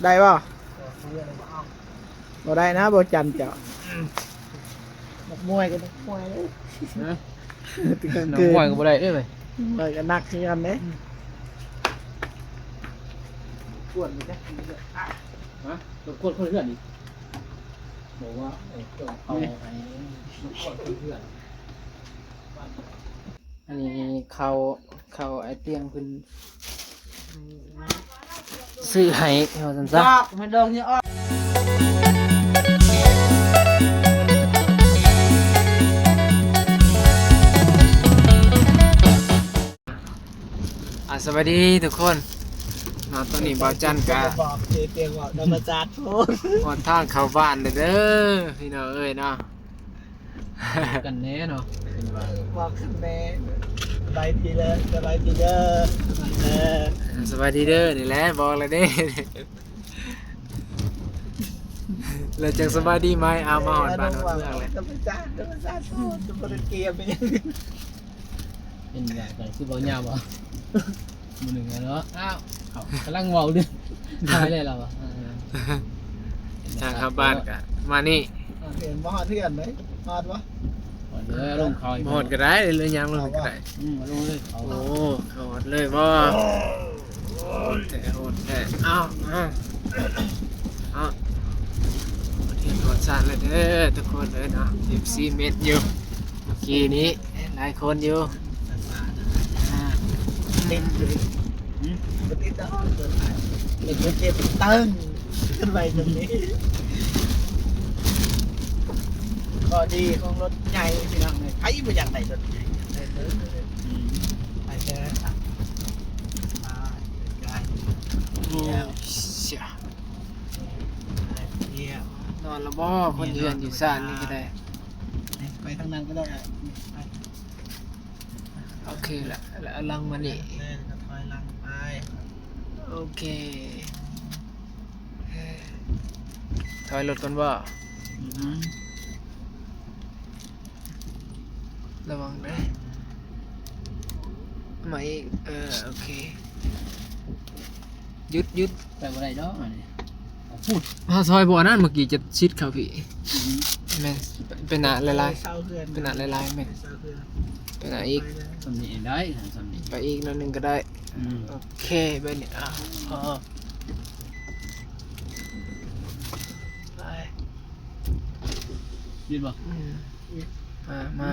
ได้ป่ะบ่ได้นะบ่จันเจ้านักมวยกันนักมวยเลยตึง น้อง เกิน มวยก็บ่ได้เด้อเว้ย มวยกันนักที่กันเด้ปวดมีจักฮะรบกวนคนเพื่อนดิบอกว่าเอาไอ้รบกวนคนเพื่อนอันนี้เขาไอ้เตียงเพิ่นซื้อให้เอาซั่นซะ มันดองเนี่ยอ้อ สวัสดีทุกคนตอนนี้บ่าวจันกะ บอกเตียงบอกธรรมชาติโทษ หอดทางเข้าบ้านเด้อพี่น้องเอ้ยเนาะกันแน่เนาะ บอกคันแม่สบายดีเลยสบายดีเด้อสวัสดีเด้อนี่แหละบอกเลยเด้แล้วจังสบายดีไหมเอามาหอดบ้านหอดเมืองเลย ธรรมชาติโทษจะบ่ได้เกลียดไปยัง เป็นแบบไหนคือบ่ยาวบ่มือหนึ่งแล้วเนาะอ้าวเขากำลังเว้าดิทำไมได้เราอ่ะ ทางเข้าบ้านกะมานี่ เห็นบ่ฮอดเทื่อนไหมฮอดบ่ เดี๋ยวลงเขา หอดก็ได้เลยยังลงก็ได้ ลงเลยเขา โอ้เขาหอดเลยบ่โหดแท้อ้าวเทียนหอดสารเลยเด้อทุกคนเลยเนาะ14 เมตรอยู่เมื่อกี้นี้หลายคนอยู่ เล่นเลยบ่ติดดอกเล่นบ่เจ็บตึ้งขึ้นไปตรงนี้ข้อดีของรถใหญ่พี่น้องเนี่ยใครบ่อยากได้รถใหญ่ได้เด้อไปเด้อครับไป โอ้เสีย เที่ยวน อนแล้วบ่คนเยือนอยู่ศาลนี่ก็ได้ ไปทางนั้นก็ได้ไป โอเคละแล้วเอาลังมานี่ เล่นก็ถอยหลังไป โอเคถอยรถก่อนบ่ระวังเด้อมาอีกโอเคหยุด ไปบ่ได้ดอกอันนี้ ซอยบ่อนั่นเมื่อกี้จะชิดเขาพี่แม่นเป็นหน้าลาย เศร้าเพื่อน ๆเป็นหน้าลายๆแม่น เศร้าเพื่อน เป็นหน้าอีก สำนีได้สำนี ไปอีกนิดนึงก็ได้โอเคไปเนี่ยพอไป ยืดบ่ มา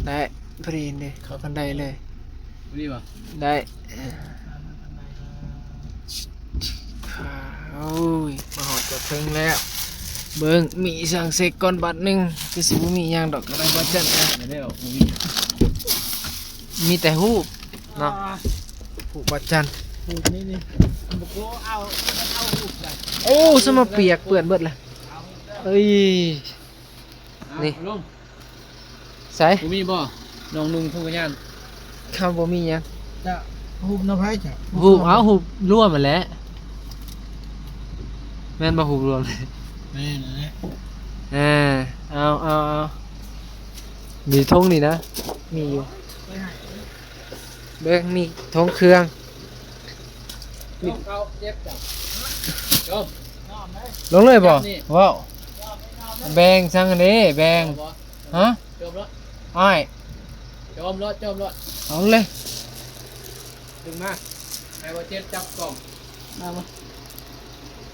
ได้พอดีเลยเข้ากันได้เลย ยืดบ่ ได้โอ้ยมาหอดกับเพิ่งแล้วเบิ้งมีสั่งเสกก่อนบัตรหนึ่งคือสิบ่มีหยังดอกอะไรบัตรจันนะ ไม่ได้ออกมี มีแต่ฮูบเนาะฮูบบัตรจัน พูดนี่บุกโลเอาหุบใส่ โอ้สมาเปียกเปื้อนเบิดเลยเอ้ย นี่ ลง ใส่ กูมีบ่น้องนุ่งทุ่งกระยาน คำบ่มีหยัง จะหุบน้ำไผ่จ้ะ ฮูบเอาฮูบร่วมมาแล้วแม่นบ่ฮูบรวมเลย แม่นะ เอามีทงนี่นะมีอยู่เบิ้งมีทงเครื่อง ลงเขาเจ็บจับจม ลงเลยบ่ นี่ ว้าวแบงสั่งอันนี้แบงฮะ จมรถ อ้าย จมรถ เอาเลย ดึงมาไอ้ว่าเจ็บจับกล่อง มามา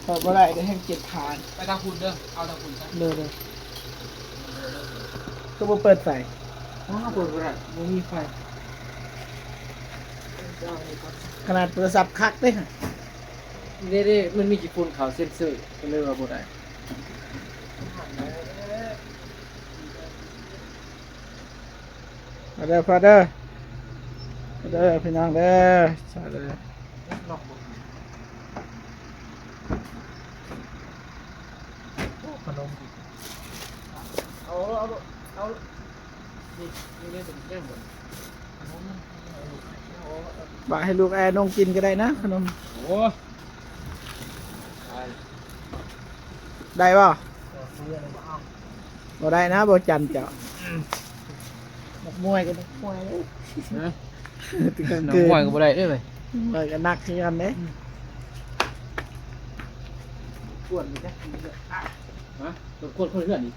เปิดบ่ได้ได้ให้เจ็บฐาน ไปทางคุณเด้อเอาทางคุณซะ เลยก็บ่เปิดไฟเปิดบ่ได้บ่มีไฟขนาดโทรศัพท์คักเด้ฮะ นี่มันมีกี่ปุ่นเขาเซ็นเซอร์ก็เลยว่าบ่ได้ มาเด้อพอเด้อมาเด้อพี่น้องเด้อสาธุ ขนมเอานี่เป็นแก้มหมดบะให้ลูกแอร์น้องกินก็ได้นะขนม โอ้ ได้ป่ะบ่ได้นะบ่จันเจ้านักมวยกันนักมวยเลย น้องมวยก็บ่ได้เด้อเว้ย มวยกันนักที่กันเด้ กวนเลยจ้ะ ฮะรบกวนเพื่อนอีก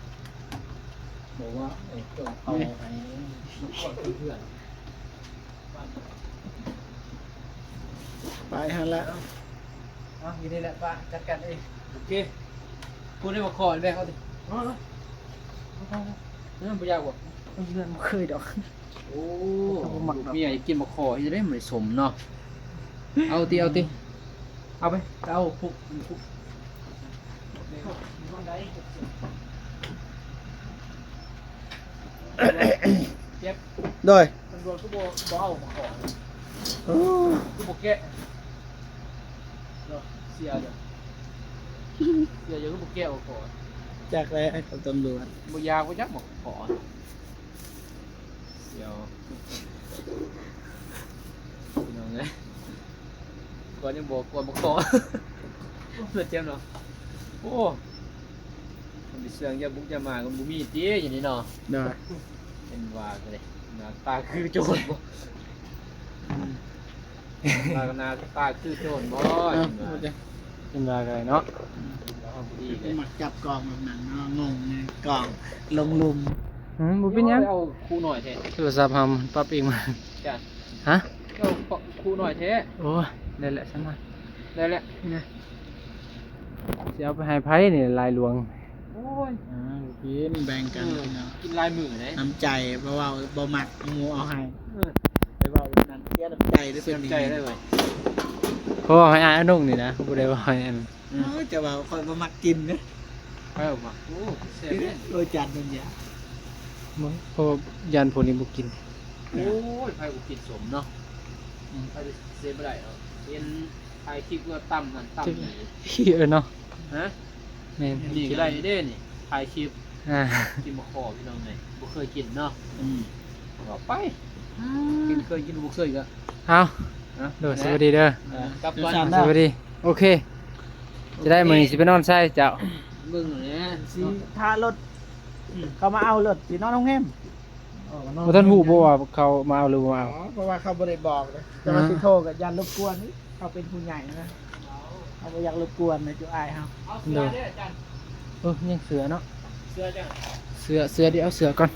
บอกว่าเอาไปรบกวนเพื่อน ไปฮะแล้ว เอาอยู่นี่แหละป้าจัดการเองโอเคพูดได้มาขอแม่เขาดิเอานั่นไม่ยากบ่ เพื่อนบ่เคยดอก โอ้มีไอ้กินมาขอจะได้เหมือนสมเนาะเอาติเอาไปเอาปุ๊บ เจ็บ โดย ตำรวจก็บอกเอามาขอ โอ้ ก็บอกแกะเสียเดี๋ยวเสียเดี๋ยวก็บอกแกะมาขอ จากแล้วไอ้ตำรวจ บ่ยาวก็จักบอกขอเดี๋ยวพี่น้องเอ้ยก่อนยังบอกก่อนบอกขอเลือดเจ็บเนาะโอ้มันดิเสียงยาบุกยามาก็บ่มีติอย่างนี้เนาะ โดย เป็นว่าก็ได้หน้าตาคือโจรบ่หน้าตาคือโจรบ่เป็นว่ากันเนาะดีเลย มักจับกองแบบนั้นเนาะงงไงกองลงลุม บ่เป็นหยัง เอาครูหน่อยแท้ โทรศัพท์ทำปรับเองมา จ้ะ ฮะ เอาครูหน่อยแท้ โอ้ยได้แหละฉันมา ได้แล้ว จะเอาไปให้ไพ่นี่ลายหลวง โอ้ย กินแบ่งกันพี่น้อง กินลายมือไหน น้ำใจเพราะว่าบ่มักงูเอาให้ เออ ไปเว่าแบบนั้นเสียน้ำใจด้วย เสื่อมใจได้เว้ย เพราะว่าให้อายนุ่งนี่นะบ่ได้ว่าให้อัน โอ้ยจะว่าคอยบ่มักกินนะ ไปออกมาโอ้เสียเลย โดยจัดเป็นอย่าง บ่เพราะว่ายันพวกนี้บ่กิน โอ้ยไผกูกินสมเนาะไผเสียบ่ได้เนาะเห็นไผคิดว่าต่ำนั่นต่ำนี่ ขี้เนาะ ฮะ แม่น นี่ก็ได้เด้นี่ไผคลิป อ่า กินมะขอพี่น้องไงบ่เคยกินเนาะ อืม ก็ไปกินเคยกินบ่เคยก็ เอาโดดสวัสดีเด้อก ลับก่อน สวัสดีโอเค จะได้มื้อนี้สิไปนอนใส่เจ้า มึงเนี่ย สีท่ารถเขามาเอารถสีน้องน้องแฮม บ่ทันฮู้บ่ว่าเขามาเอาหรือบ่มาเอา เพราะว่าเขาบ่ได้บอกเลยแต่ว่าสิโทรกับยันรบกวนนี่เขาเป็นผู้ใหญ่นะเขาบ่อยากรบกวนนะจุอายเฮา เอาเสื้อเด้ออาจารย์ ยังเสือเนาะ เสื้อจ้ะ เสือเดี๋ยวเอาเสือก่อน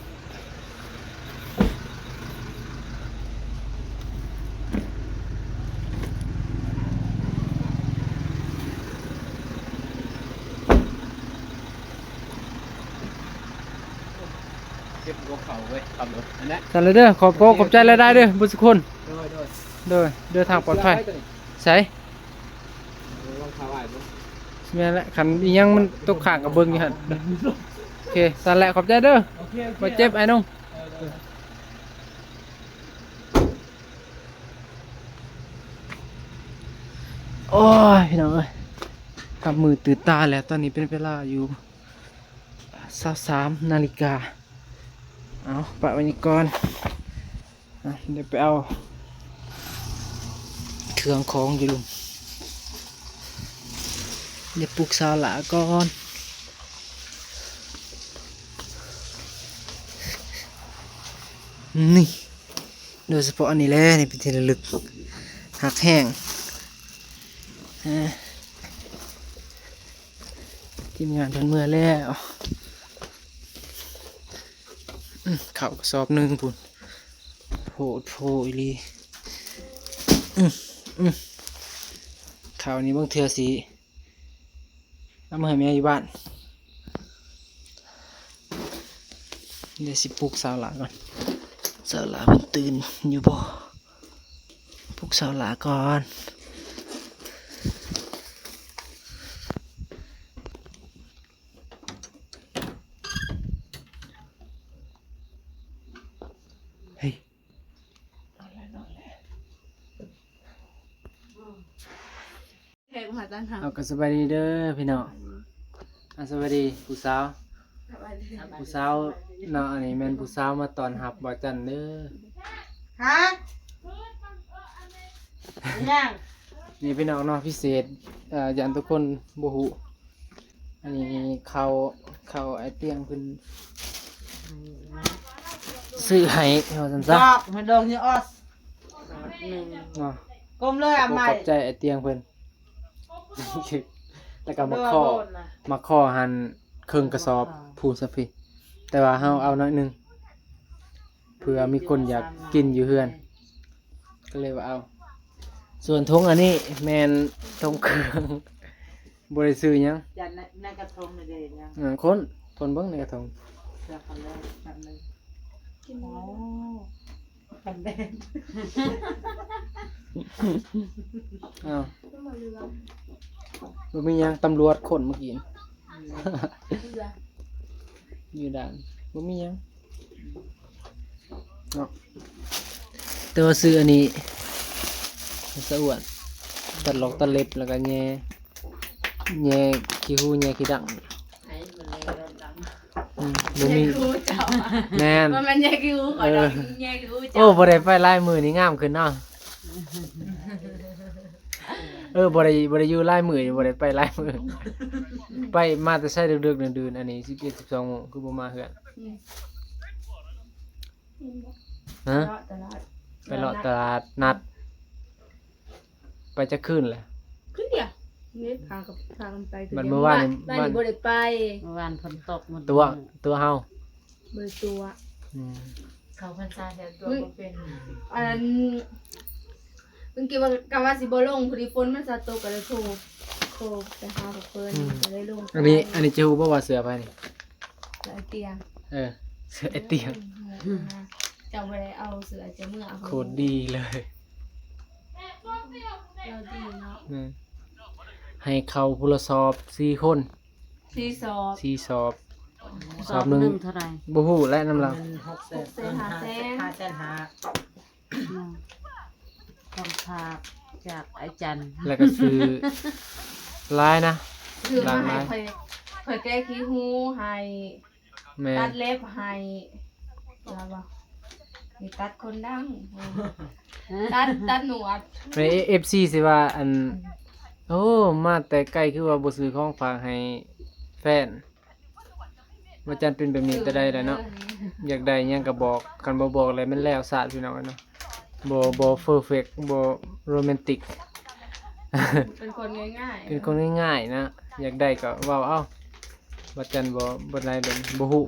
เก็บหัวเข่าไว้ขับรถอันนั้น สั่นเลยเด้อขอบใจหลายๆเด้อบุญสุคน โดย เดินทางปลอดภัยใส่ ลองขาไหวบ่ แม่นแหละคันอีหยังมันตกข้างกับเบิ่งอยู่หั่นโอเคสั่นแหละขอบใจเด้อ โอเค บ่เจ็บไอ้น้องโอ้ยพี่น้องเอ้ยกำมือตื่นตาแล้วตอนนี้เป็นเวลาอยู่23 นาฬิกาเอาปะไว้นี่ก่อนเดี๋ยวไปเอาเครื่องของอยู่ลุงเดี๋ยวปลูกสาหร่ายก่อนนี่โดยเฉพาะอันนี้แหละนี่เป็นที่ระลึกหักแห้งทีมงานเพิ่นเมื่อแล้วข้าวกระสอบหนึ่งปุ่นโผดโผอีหลีข้าวนี้บางเทื่อสีเอามาให้แม่อยู่บ้านเดี๋ยวสิปลูกสาหร่ายก่อนสาหร่ายมันตื่นอยู่บ่ปลูกสาหร่ายก่อนเฮ้ยนอนแล้วเทพมาตั้งทาง เอาก็สบายดีเด้อพี่น้องสวัสดีผู้สาวผู้สาวเนาะอันนี้แม่นผู้สาวมาตอนรับบ่จันเด้อ ฮะยัง นี่พี่น้องเนาะพิเศษยันทุกคนบ่ฮู้อันนี้เขาไอเตียงเพิ่นซื้อให้ว่าซั่น ด ซะ อกมันดอกนี่ออส เนาะ ก้มเลยอ่ะ บ่ ใหม่ ขอบใจไอเตียงเพิ่น แล้วก็มาข้อหั่นครึ่งกระสอบพูนซะพี่แต่ว่าเฮาเอาน้อยหนึงเผื่อมีคนอยากกินอยู่เฮือน ก็เลยว่าเอาส่วนทงอันนี้แมนทงเครื่องบ่ได้ซื้อหยัง ยันในกระทงเลยยัง คนเบิ่งในกระทง เลือกกันเลยกันเลยกินกันแดง อ้าวบ่มีหยังตำรวจคนเมื่อกี้อยู่ด่านบ่มีหยังเนาะแต่ว่าซื้ออันนี้สะอวดตัดหลอกตัดเล็บแล้วก็แย่ขี้หูแย่ขี้ดัง ไอ้มันเลยดัง บ่มีแม่น มันแยกคิ้วขอดอกแยกคิ้ว โอ้บ่ได้ไปลายมือนี่งามขึ้นเนาะบ่ได้อยู่ลายมือนี่บ่ได้ไปลายมือไปมาแต่ใช้ดึกๆดื่นๆอันนี้11 12โมงคือบ่มาเฮือนฮะไปเลาะตลาดนัด ไปจะคืนแหละ ขึ้นเดียวนี่พากันไป มันเมื่อวานนี่ บ้านบ่ได้ไป เมื่อวานฝนตกหมด ตัวเฮา บ่ได้ตัว อืม เขาพรรษาแต่ตัวบ่เป็น อันนั้นเพิ่นคิดว่ากะว่าสิบ่ลงพอดีฝนมันสาดตกก็เลยโทรไปหาพวกเพิ่นก็เลยลง อันนี้จะฮู้บ่ว่าเสือไปนี่ ไอเตียง เสือไอ้เตียง เจ้าบ่ได้เอาเสือเจ้าเมื่อเอา โคตรดีเลย เราดีเนาะ อืมให้เข้าผู้ละสอบ4คน ซีสอบ 4สอบ สอบหนึ่งเท่าไหร่ บ่ฮู้และนำหลัง ต้องพาจากไอ้จัน แล้วก็ซื้อลายนะ คือมาให้ หลังไม้ ค่อยแก้ขี้หูให้ แม่ ตัดเล็บให้ว่าบ่มีตัดคนดังตัดหนวด ใน FC สิว่าอันโอ้มาแต่ไกลคือว่าบ่ซื้อของฝากให้แฟนว่าจันเป็นแบบนี้แต่ใดแล้วเนาะอยากได้หยังก็บอกคันบ่บอกอะไรมันแล้วสาดพี่น้องเนาะบ่เพอร์เฟกต์บ่โรแมนติก เป็นคนง่ายๆ เป็นคนง่ายๆนะอยากได้ก็เว้าเอ้าว่าจันบ่ได้เป็นบ่ฮู้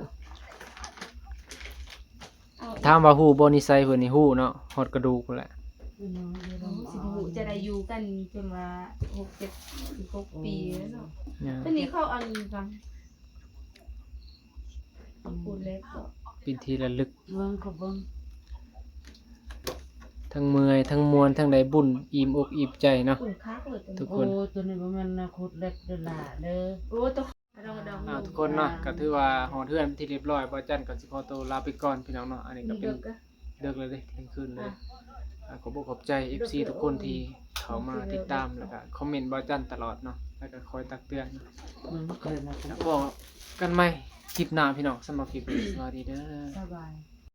เอา ถามว่าฮู้บ่นิสัยเพิ่นนี่ฮู้เนาะฮอดกระดูกพุ่นแหละ สิบุจะได้อยู่กันจนว่า6-7-16 ปีแล้วเนาะ เนี่ย ตอนนี้เข้าอันฟังพูดเล็กก็ เป็นที่ระลึก เบิ่งก็เบิ่ง ทั้งเมื่อยทั้งมวนทั้งได้บุญอิ่มอกอิ่มใจเนาะ อุ่นค้าเปิดตัว ทุก โอ้ตัวนี้บ่แม่นนะขุดเล็กเด้อล่ะเด้อ โอ้ตัวดอง ทุกคนเนาะก็ถือว่าฮอดเฮือนเป็นที่เรียบร้อยบ่จันก็สิขอตัวลาไปก่อนพี่น้องเนาะอันนี้ก็ มี เป็น เด็กก็ เลิกเลยเด้เที่ยงคืนเลยขอบอกขอบใจ FC ทุกคนที่เข้ามาติดตามแล้วก็คอมเมนต์บ่จันตลอดเนาะแล้วก็คอยตักเตือนเนาะ มันบ่เคยมา แล้วบอกกันใหม่คลิปหน้าพี่น้องสำหรับคลิปนี้สวัสดีเด้อ สบาย